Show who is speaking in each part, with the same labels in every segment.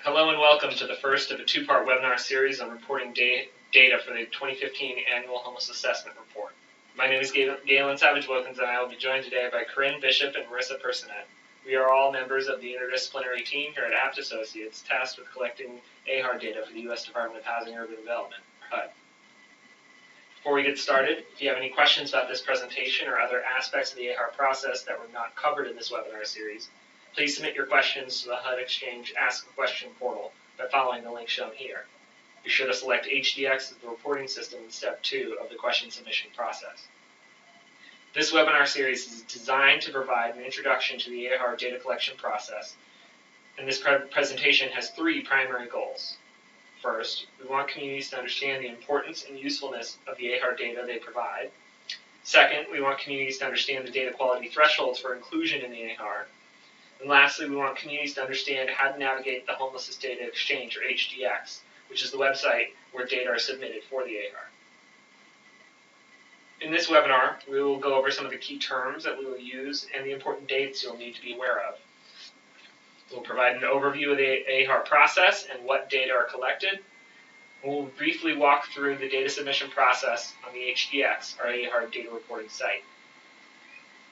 Speaker 1: Hello and welcome to the first of a two-part webinar series on reporting data for the 2015 Annual Homelessness Assessment Report. My name is Galen Savidge-Wilkins, and I will be joined today by Korrin and Marissa Personette. We are all members of the interdisciplinary team here at Apt Associates, tasked with collecting AHAR data for the U.S. Department of Housing and Urban Development, or HUD. Before we get started, if you have any questions about this presentation or other aspects of the AHAR process that were not covered in this webinar series, please submit your questions to the HUD Exchange Ask a Question portal by following the link shown here. Be sure to select HDX as the reporting system in Step 2 of the question submission process. This webinar series is designed to provide an introduction to the AHAR data collection process, and this presentation has three primary goals. First, we want communities to understand the importance and usefulness of the AHAR data they provide. Second, we want communities to understand the data quality thresholds for inclusion in the AHAR. And lastly, we want communities to understand how to navigate the Homelessness Data Exchange, or HDX, which is the website where data are submitted for the AHAR. In this webinar, we will go over some of the key terms that we will use and the important dates you'll need to be aware of. We'll provide an overview of the AHAR process and what data are collected. We'll briefly walk through the data submission process on the HDX, our AHAR data reporting site.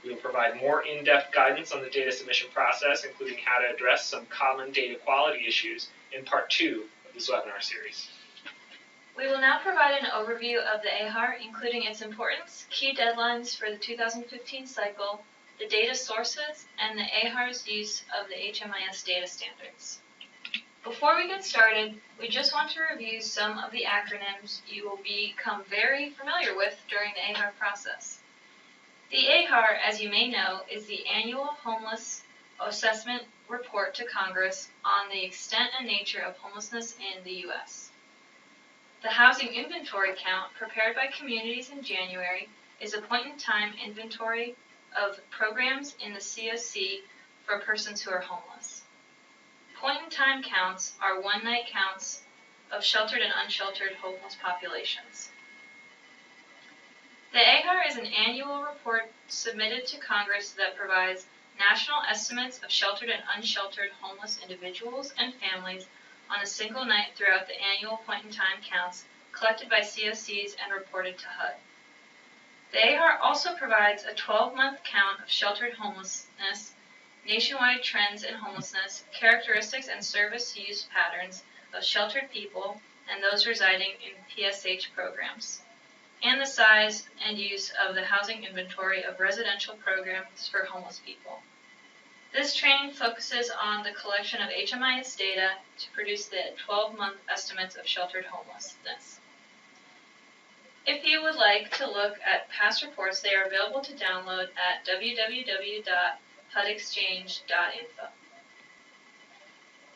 Speaker 1: We will provide more in-depth guidance on the data submission process, including how to address some common data quality issues in Part 2 of this webinar series.
Speaker 2: We will now provide an overview of the AHAR, including its importance, key deadlines for the 2015 cycle, the data sources, and the AHAR's use of the HMIS data standards. Before we get started, we just want to review some of the acronyms you will become very familiar with during the AHAR process. The AHAR, as you may know, is the Annual Homelessness Assessment Report to Congress on the extent and nature of homelessness in the U.S. The Housing Inventory Count, prepared by communities in January, is a point-in-time inventory of programs in the COC for persons who are homeless. Point-in-time counts are one-night counts of sheltered and unsheltered homeless populations. The AHAR is an annual report submitted to Congress that provides national estimates of sheltered and unsheltered homeless individuals and families on a single night throughout the annual point-in-time counts collected by COCs and reported to HUD. The AHAR also provides a 12-month count of sheltered homelessness, nationwide trends in homelessness, characteristics and service use patterns of sheltered people and those residing in PSH programs, and the size and use of the housing inventory of residential programs for homeless people. This training focuses on the collection of HMIS data to produce the 12-month estimates of sheltered homelessness. If you would like to look at past reports, they are available to download at www.hudexchange.info.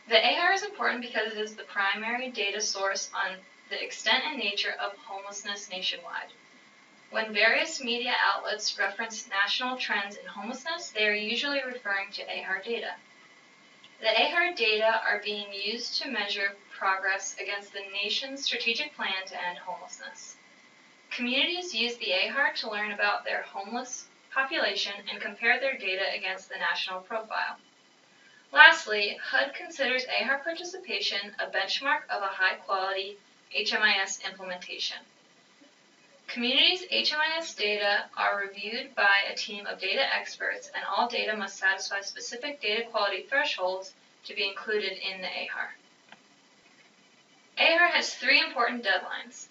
Speaker 2: The AHAR is important because it is the primary data source on the extent and nature of homelessness nationwide. When various media outlets reference national trends in homelessness, they are usually referring to AHAR data. The AHAR data are being used to measure progress against the nation's strategic plan to end homelessness. Communities use the AHAR to learn about their homeless population and compare their data against the national profile. Lastly, HUD considers AHAR participation a benchmark of a high-quality HMIS implementation. Communities' HMIS data are reviewed by a team of data experts, and all data must satisfy specific data quality thresholds to be included in the AHAR. AHAR has three important deadlines.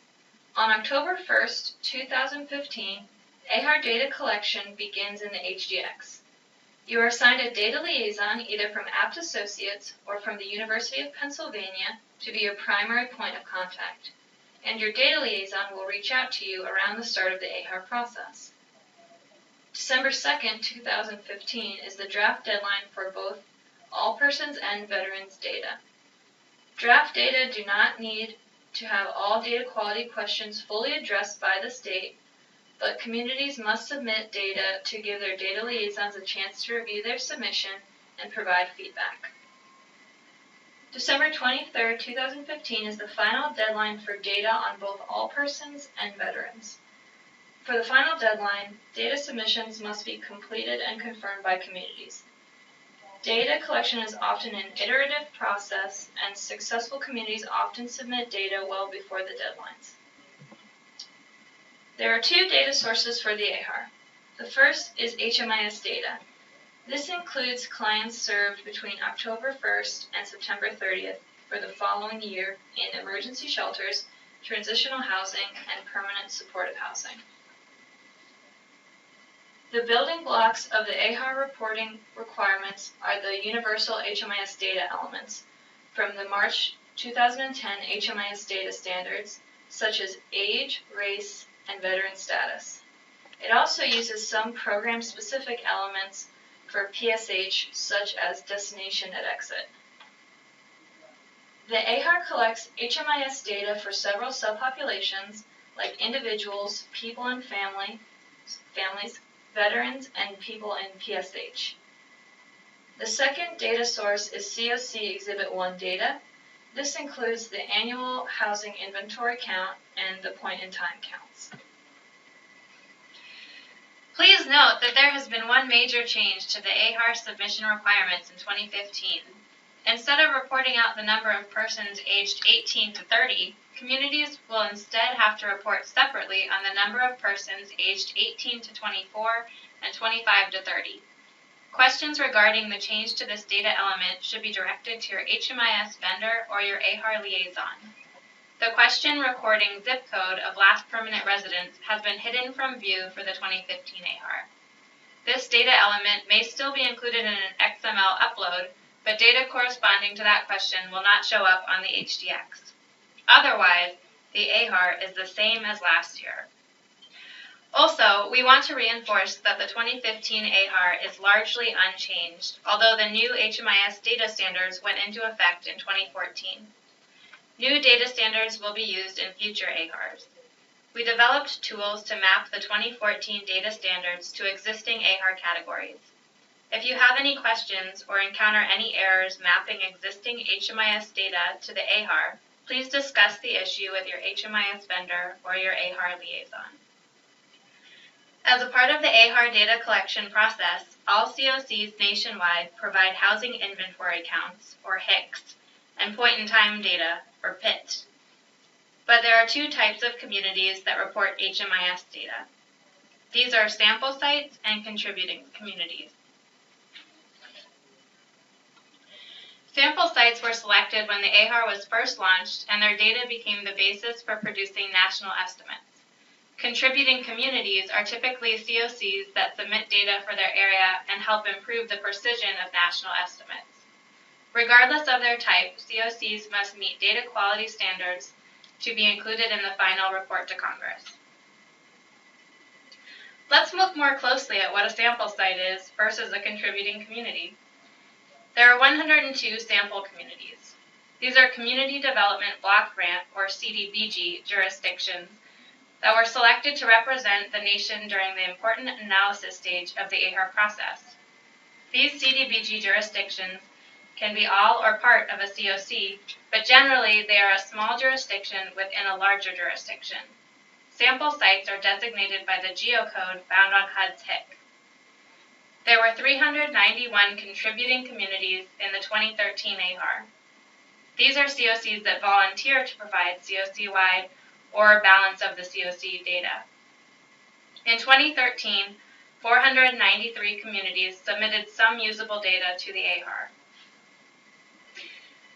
Speaker 2: On October 1st, 2015, AHAR data collection begins in the HDX. You are assigned a data liaison either from Apt Associates or from the University of Pennsylvania to be your primary point of contact, and your data liaison will reach out to you around the start of the AHAR process. December 2nd, 2015 is the draft deadline for both all persons and veterans data. Draft data do not need to have all data quality questions fully addressed by the state, but communities must submit data to give their data liaisons a chance to review their submission and provide feedback. December 23, 2015 is the final deadline for data on both all persons and veterans. For the final deadline, data submissions must be completed and confirmed by communities. Data collection is often an iterative process, and successful communities often submit data well before the deadlines. There are two data sources for the AHAR. The first is HMIS data. This includes clients served between October 1st and September 30th for the following year in emergency shelters, transitional housing, and permanent supportive housing. The building blocks of the AHAR reporting requirements are the universal HMIS data elements from the March 2010 HMIS data standards, such as age, race, and veteran status. It also uses some program-specific elements for PSH, such as destination at exit. The AHAR collects HMIS data for several subpopulations, like individuals, people and families, veterans, and people in PSH. The second data source is COC Exhibit 1 data. This includes the annual housing inventory count and the point-in-time counts.
Speaker 3: Please note that there has been one major change to the AHAR submission requirements in 2015. Instead of reporting out the number of persons aged 18 to 30, communities will instead have to report separately on the number of persons aged 18 to 24 and 25 to 30. Questions regarding the change to this data element should be directed to your HMIS vendor or your AHAR liaison. The question recording zip code of last permanent residence has been hidden from view for the 2015 AHAR. This data element may still be included in an XML upload, but data corresponding to that question will not show up on the HDX. Otherwise, the AHAR is the same as last year. Also, we want to reinforce that the 2015 AHAR is largely unchanged, although the new HMIS data standards went into effect in 2014. New data standards will be used in future AHARs. We developed tools to map the 2014 data standards to existing AHAR categories. If you have any questions or encounter any errors mapping existing HMIS data to the AHAR, please discuss the issue with your HMIS vendor or your AHAR liaison. As a part of the AHAR data collection process, all COCs nationwide provide housing inventory counts, or HICs, and point-in-time data, or PIT. But there are two types of communities that report HMIS data. These are sample sites and contributing communities. Sample sites were selected when the AHAR was first launched, and their data became the basis for producing national estimates. Contributing communities are typically COCs that submit data for their area and help improve the precision of national estimates. Regardless of their type, COCs must meet data quality standards to be included in the final report to Congress. Let's look more closely at what a sample site is versus a contributing community. There are 102 sample communities. These are Community Development Block Grant, or CDBG, jurisdictions that were selected to represent the nation during the important analysis stage of the AHAR process. These CDBG jurisdictions can be all or part of a COC, but generally they are a small jurisdiction within a larger jurisdiction. Sample sites are designated by the geocode found on HUD's HIC. There were 391 contributing communities in the 2013 AHAR. These are COCs that volunteer to provide COC-wide or balance of the COC data. In 2013, 493 communities submitted some usable data to the AHAR.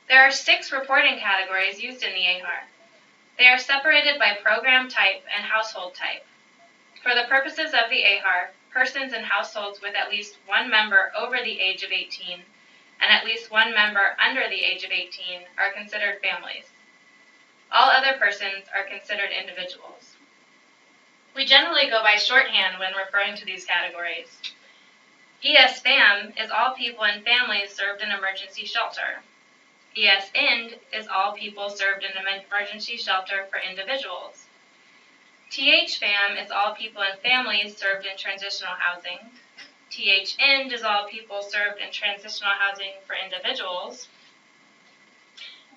Speaker 3: There are 6 reporting categories used in the AHAR. They are separated by program type and household type. For the purposes of the AHAR, persons in households with at least one member over the age of 18 and at least one member under the age of 18 are considered families. All other persons are considered individuals. We generally go by shorthand when referring to these categories. ES-FAM is all people and families served in emergency shelter. ES-IND is all people served in an emergency shelter for individuals. TH-FAM is all people and families served in transitional housing. TH-IND is all people served in transitional housing for individuals.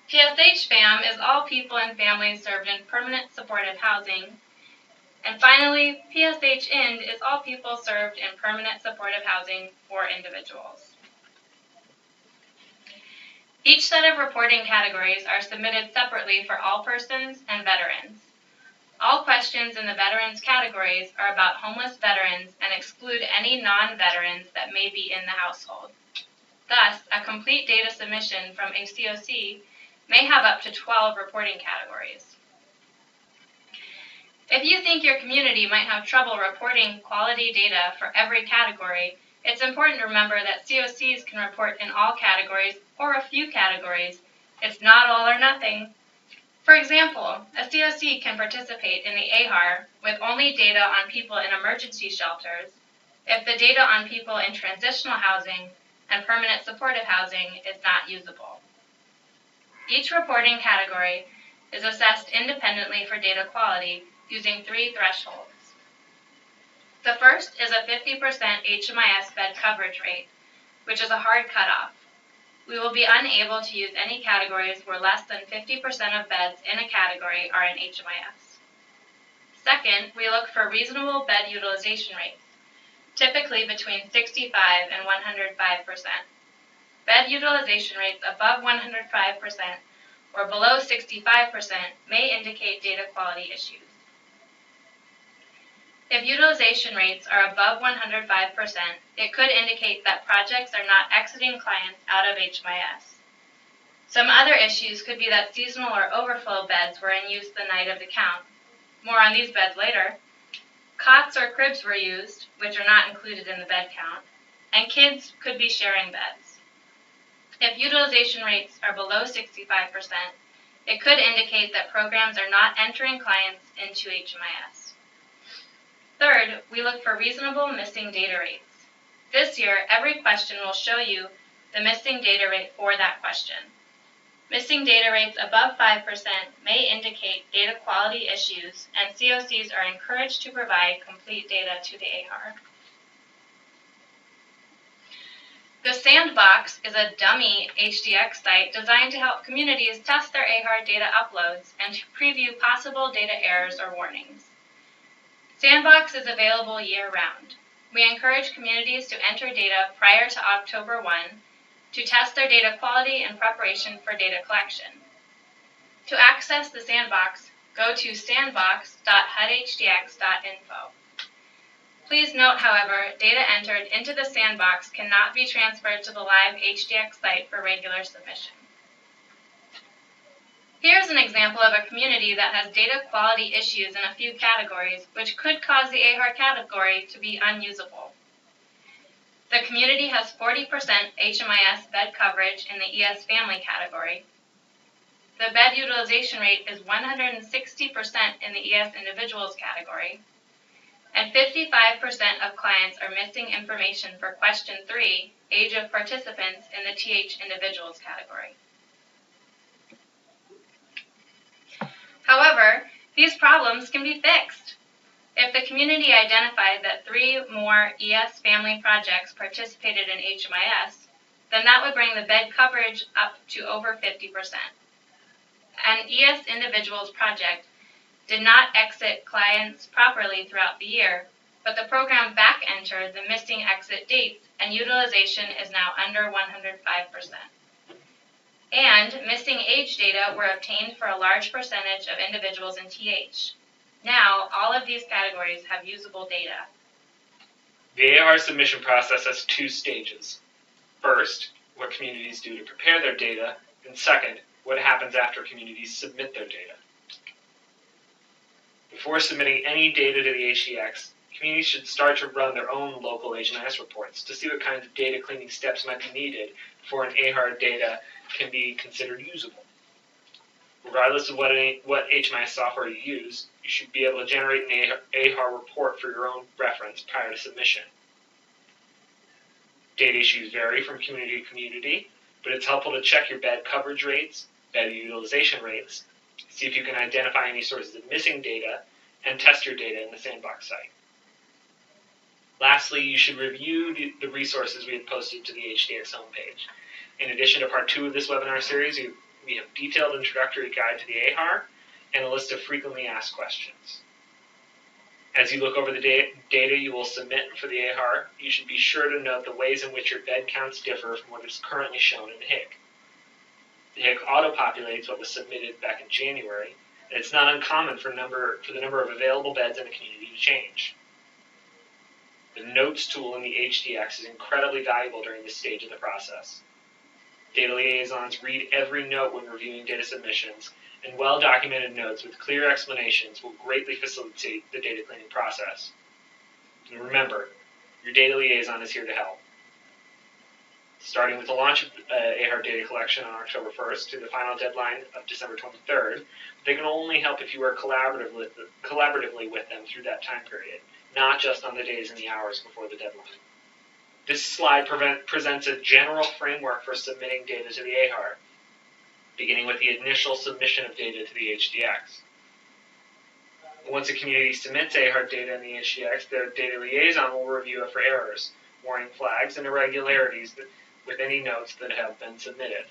Speaker 3: PSH-FAM is all people and families served in permanent supportive housing. And finally, PSH-IND is all people served in permanent supportive housing for individuals. Each set of reporting categories are submitted separately for all persons and veterans. All questions in the veterans categories are about homeless veterans and exclude any non-veterans that may be in the household. Thus, a complete data submission from a COC may have up to 12 reporting categories. If you think your community might have trouble reporting quality data for every category, it's important to remember that COCs can report in all categories or a few categories. It's not all or nothing. For example, a COC can participate in the AHAR with only data on people in emergency shelters if the data on people in transitional housing and permanent supportive housing is not usable. Each reporting category is assessed independently for data quality using 3 thresholds. The first is a 50% HMIS bed coverage rate, which is a hard cutoff. We will be unable to use any categories where less than 50% of beds in a category are in HMIS. Second, we look for reasonable bed utilization rates, typically between 65 and 105%. Bed utilization rates above 105% or below 65% may indicate data quality issues. If utilization rates are above 105%, it could indicate that projects are not exiting clients out of HMIS. Some other issues could be that seasonal or overflow beds were in use the night of the count. More on these beds later. Cots or cribs were used, which are not included in the bed count, and kids could be sharing beds. If utilization rates are below 65%, it could indicate that programs are not entering clients into HMIS. Third, we look for reasonable missing data rates. This year, every question will show you the missing data rate for that question. Missing data rates above 5% may indicate data quality issues, and COCs are encouraged to provide complete data to the AHAR. The Sandbox is a dummy HDX site designed to help communities test their AHAR data uploads and to preview possible data errors or warnings. Sandbox is available year-round. We encourage communities to enter data prior to October 1 to test their data quality in preparation for data collection. To access the Sandbox, go to sandbox.hudhdx.info. Please note, however, data entered into the Sandbox cannot be transferred to the live HDX site for regular submission. Here's an example of a community that has data quality issues in a few categories, which could cause the AHAR category to be unusable. The community has 40% HMIS bed coverage in the ES family category. The bed utilization rate is 160% in the ES individuals category, and 55% of clients are missing information for question 3, age of participants, in the TH individuals category. However, these problems can be fixed. If the community identified that 3 more ES family projects participated in HMIS, then that would bring the bed coverage up to over 50%. An ES individuals project did not exit clients properly throughout the year, but the program back entered the missing exit dates and utilization is now under 105%. And missing age data were obtained for a large percentage of individuals in TH. Now, all of these categories have usable data.
Speaker 1: The AHAR submission process has 2 stages. First, what communities do to prepare their data, and second, what happens after communities submit their data. Before submitting any data to the HDX, communities should start to run their own local HMIS reports to see what kinds of data cleaning steps might be needed before an AHAR data can be considered usable. Regardless of what HMIS software you use, you should be able to generate an AHAR report for your own reference prior to submission. Data issues vary from community to community, but it's helpful to check your bed coverage rates, bed utilization rates, see if you can identify any sources of missing data, and test your data in the Sandbox site. Lastly, you should review the resources we have posted to the HDX homepage. In addition to part 2 of this webinar series, we have detailed introductory guide to the AHAR and a list of frequently asked questions. As you look over the data you will submit for the AHAR, you should be sure to note the ways in which your bed counts differ from what is currently shown in the HIG. The HIC auto-populates what was submitted back in January, and it's not uncommon for the number of available beds in a community to change. The Notes tool in the HDX is incredibly valuable during this stage of the process. Data liaisons read every note when reviewing data submissions, and well-documented notes with clear explanations will greatly facilitate the data cleaning process. And remember, your data liaison is here to help. Starting with the launch of AHAR data collection on October 1st to the final deadline of December 23rd, they can only help if you work collaboratively with them through that time period, not just on the days and the hours before the deadline. This slide presents a general framework for submitting data to the AHAR, beginning with the initial submission of data to the HDX. Once a community submits AHAR data in the HDX, their data liaison will review it for errors, warning flags, and irregularities with any notes that have been submitted.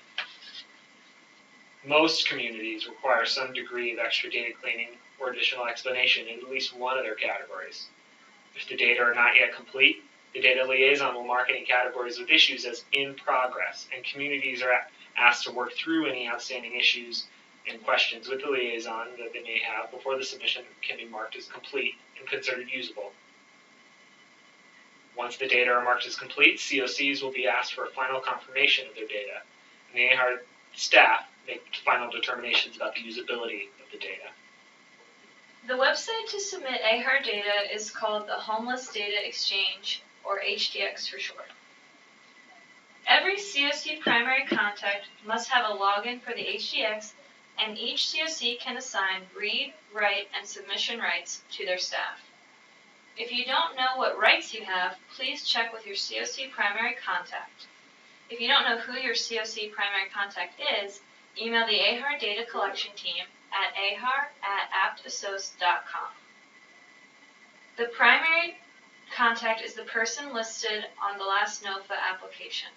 Speaker 1: Most communities require some degree of extra data cleaning or additional explanation in at least one of their categories. If the data are not yet complete, the data liaison will mark any categories with issues as in progress, and communities are asked to work through any outstanding issues and questions with the liaison that they may have before the submission can be marked as complete and considered usable. Once the data are marked as complete, COCs will be asked for a final confirmation of their data, and the AHAR staff make final determinations about the usability of the data.
Speaker 2: The website to submit AHAR data is called the Homeless Data Exchange, or HDX for short. Every COC primary contact must have a login for the HDX, and each COC can assign read, write, and submission rights to their staff. If you don't know what rights you have, please check with your COC primary contact. If you don't know who your COC primary contact is, email the AHAR data collection team at ahar@aptassoc.com. The primary contact is the person listed on the last NOFA application.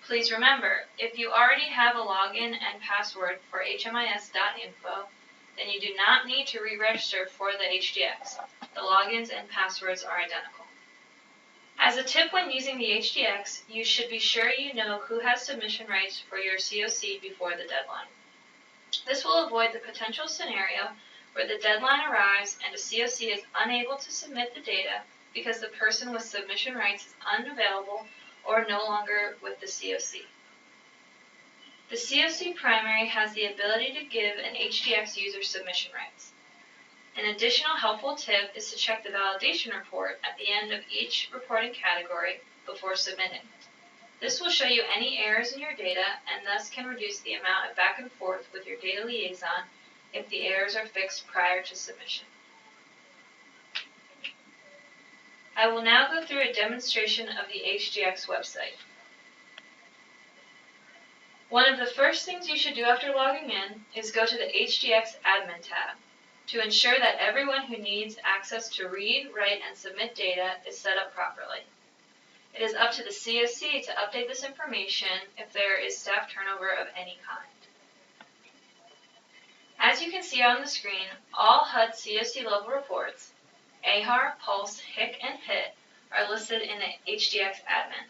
Speaker 2: Please remember, if you already have a login and password for HMIS.info, then you do not need to re-register for the HDX. The logins and passwords are identical. As a tip when using the HDX, you should be sure you know who has submission rights for your COC before the deadline. This will avoid the potential scenario where the deadline arrives and a COC is unable to submit the data because the person with submission rights is unavailable or no longer with the COC. The COC primary has the ability to give an HDX user submission rights. An additional helpful tip is to check the validation report at the end of each reporting category before submitting. This will show you any errors in your data and thus can reduce the amount of back and forth with your data liaison if the errors are fixed prior to submission. I will now go through a demonstration of the HDX website. One of the first things you should do after logging in is go to the HDX Admin tab to ensure that everyone who needs access to read, write, and submit data is set up properly. It is up to the COC to update this information if there is staff turnover of any kind. As you can see on the screen, all HUD COC level reports, AHAR, PULSE, HIC, and PIT, are listed in the HDX Admin.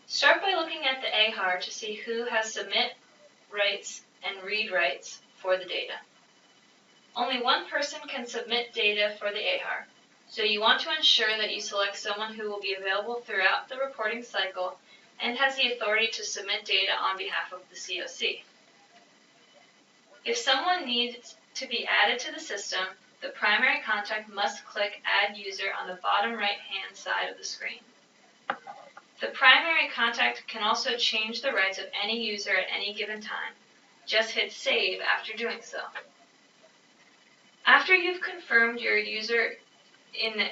Speaker 2: Start by looking at the AHAR to see who has submit rights and read rights for the data. Only one person can submit data for the AHAR, so you want to ensure that you select someone who will be available throughout the reporting cycle and has the authority to submit data on behalf of the COC. If someone needs to be added to the system, the primary contact must click Add User on the bottom right-hand side of the screen. The primary contact can also change the rights of any user at any given time. Just hit Save after doing so. After you've confirmed your users in the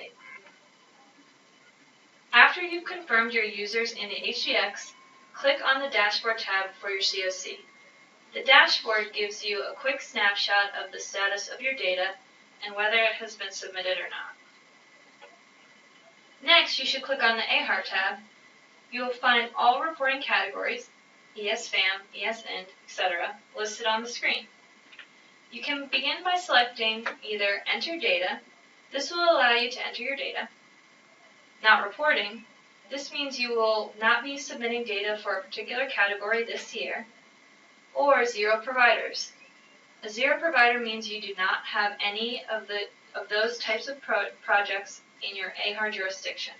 Speaker 2: HDX, click on the Dashboard tab for your COC. The dashboard gives you a quick snapshot of the status of your data and whether it has been submitted or not. Next, you should click on the AHAR tab. You will find all reporting categories, ESFAM, ESINT, etc., listed on the screen. You can begin by selecting either Enter Data. This will allow you to enter your data. Not reporting. This means you will not be submitting data for a particular category this year. or 0 providers. A 0 provider means you do not have any of those types of projects in your AHAR jurisdiction.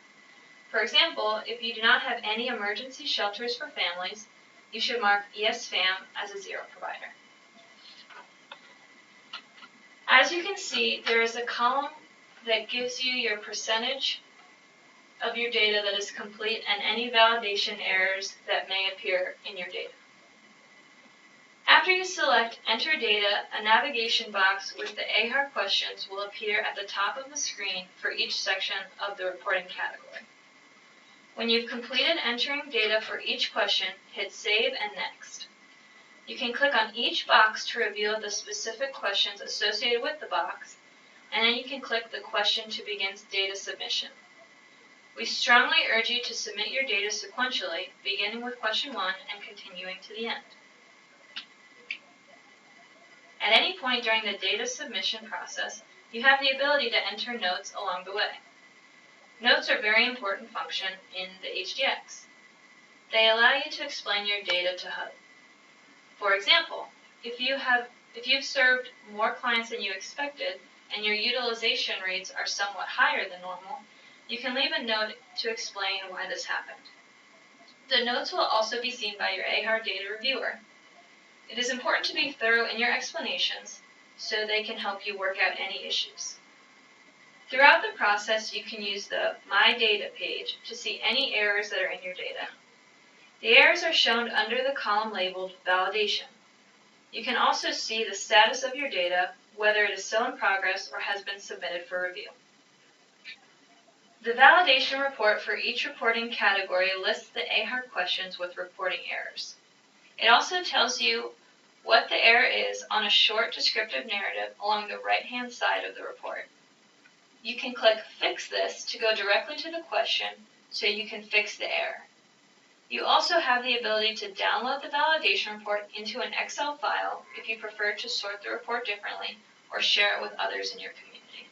Speaker 2: For example, if you do not have any emergency shelters for families, you should mark ESFAM as a 0 provider. As you can see, there is a column that gives you your percentage of your data that is complete and any validation errors that may appear in your data. After you select Enter Data, a navigation box with the AHAR questions will appear at the top of the screen for each section of the reporting category. When you've completed entering data for each question, hit Save and Next. You can click on each box to reveal the specific questions associated with the box, and then you can click the question to begin data submission. We strongly urge you to submit your data sequentially, beginning with question 1 and continuing to the end. At any point during the data submission process, you have the ability to enter notes along the way. Notes are a very important function in the HDX. They allow you to explain your data to HUD. For example, if you've served more clients than you expected and your utilization rates are somewhat higher than normal, you can leave a note to explain why this happened. The notes will also be seen by your AHAR data reviewer. It is important to be thorough in your explanations so they can help you work out any issues. Throughout the process, you can use the My Data page to see any errors that are in your data. The errors are shown under the column labeled Validation. You can also see the status of your data, whether it is still in progress or has been submitted for review. The validation report for each reporting category lists the AHAR questions with reporting errors. It also tells you what the error is on a short descriptive narrative along the right-hand side of the report. You can click Fix This to go directly to the question so you can fix the error. You also have the ability to download the validation report into an Excel file if you prefer to sort the report differently or share it with others in your community.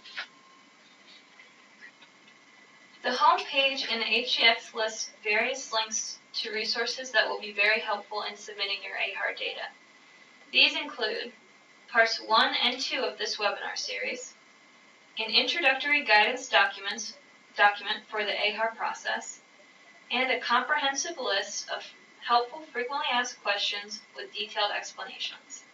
Speaker 2: The home page in the HDX lists various links to resources that will be very helpful in submitting your AHAR data. These include Parts 1 and 2 of this webinar series, an introductory guidance document for the AHAR process, and a comprehensive list of helpful frequently asked questions with detailed explanations.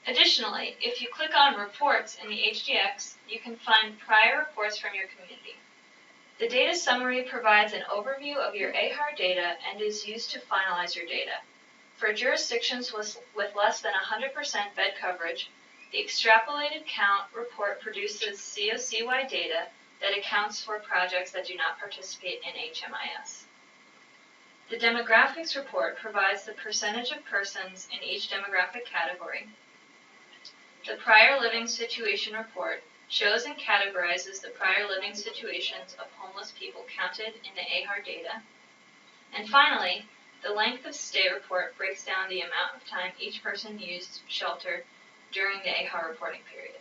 Speaker 2: Additionally, if you click on Reports in the HDX, you can find prior reports from your community. The data summary provides an overview of your AHAR data and is used to finalize your data. For jurisdictions with less than 100% bed coverage, the extrapolated count report produces COC-wide data that accounts for projects that do not participate in HMIS. The demographics report provides the percentage of persons in each demographic category. The prior living situation report shows and categorizes the prior living situations of homeless people counted in the AHAR data. And finally, the length of stay report breaks down the amount of time each person used shelter during the AHAR reporting period.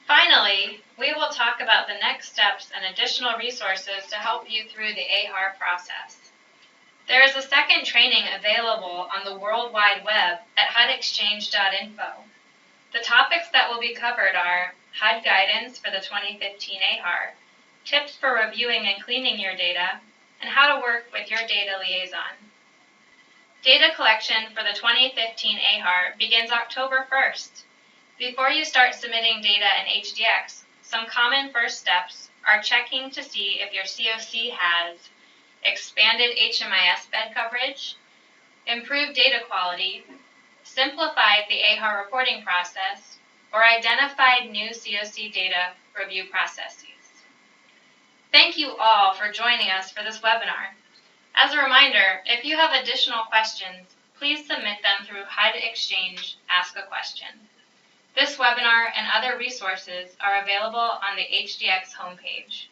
Speaker 3: Finally, we will talk about the next steps and additional resources to help you through the AHAR process. There is a second training available on the World Wide Web at hudexchange.info. The topics that will be covered are HUD guidance for the 2015 AHAR, tips for reviewing and cleaning your data, and how to work with your data liaison. Data collection for the 2015 AHAR begins October 1st. Before you start submitting data in HDX, some common first steps are checking to see if your COC has expanded HMIS bed coverage, improved data quality, simplified the AHAR reporting process, or identified new COC data review processes. Thank you all for joining us for this webinar. As a reminder, if you have additional questions, please submit them through HUD Exchange Ask a Question. This webinar and other resources are available on the HDX homepage.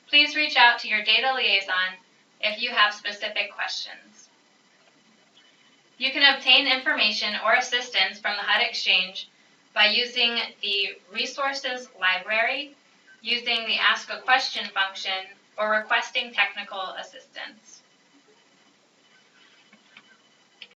Speaker 3: Please reach out to your data liaison if you have specific questions. You can obtain information or assistance from the HUD Exchange by using the Resources Library, using the Ask a Question function, or requesting technical assistance.